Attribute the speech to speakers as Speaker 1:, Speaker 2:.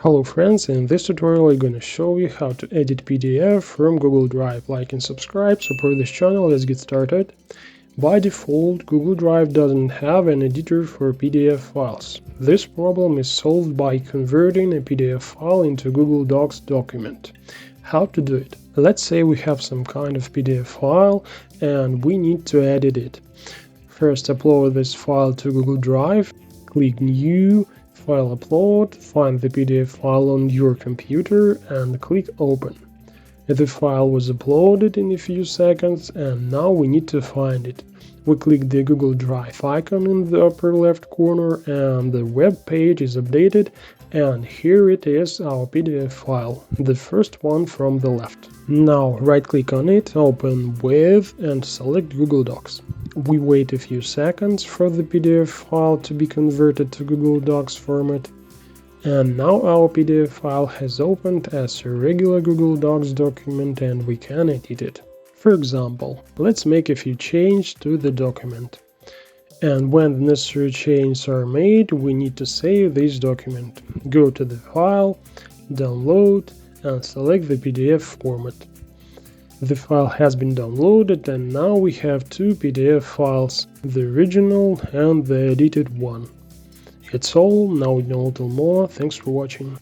Speaker 1: Hello friends, in this tutorial I'm gonna show you how to edit PDF from Google Drive. Like and subscribe, support this channel, let's get started. By default, Google Drive doesn't have an editor for PDF files. This problem is solved by converting a PDF file into Google Docs document. How to do it? Let's say we have some kind of PDF file and we need to edit it. First, upload this file to Google Drive, click New, File Upload, find the PDF file on your computer and click Open. The file was uploaded in a few seconds and now we need to find it. We click the Google Drive icon in the upper left corner and the web page is updated, and here it is, our PDF file, the first one from the left. Now right click on it, open with and select Google Docs. We wait a few seconds for the PDF file to be converted to Google Docs format. And now our PDF file has opened as a regular Google Docs document and we can edit it. For example, let's make a few changes to the document. And when the necessary changes are made, we need to save this document. Go to the file, download, and select the PDF format. The file has been downloaded and now we have two PDF files, the original and the edited one. It's all, now we know a little more, thanks for watching.